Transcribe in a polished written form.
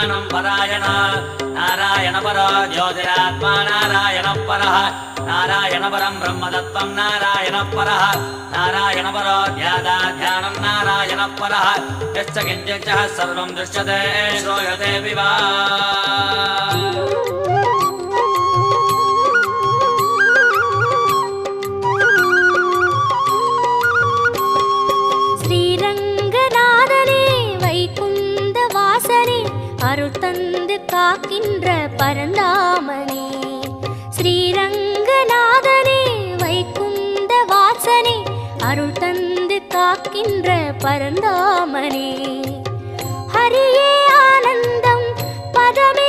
ध्यानं परायण नारायण परो ज्योतिरात्मा नारायण परः नारायण परं ब्रह्मतत्त्वं नारायण परः नारायण परो ध्यानं नारायण परः यश्च किञ्चित् सर्वं दृश्यते श्रूयते विवा அருள் தந்து காக்கின்ற பரந்தாமனே ஸ்ரீரங்கநாதனே வைகுந்த வாசனே அருள் தந்து காக்கின்ற பரந்தாமனே ஹரியே ஆனந்தம் பதமே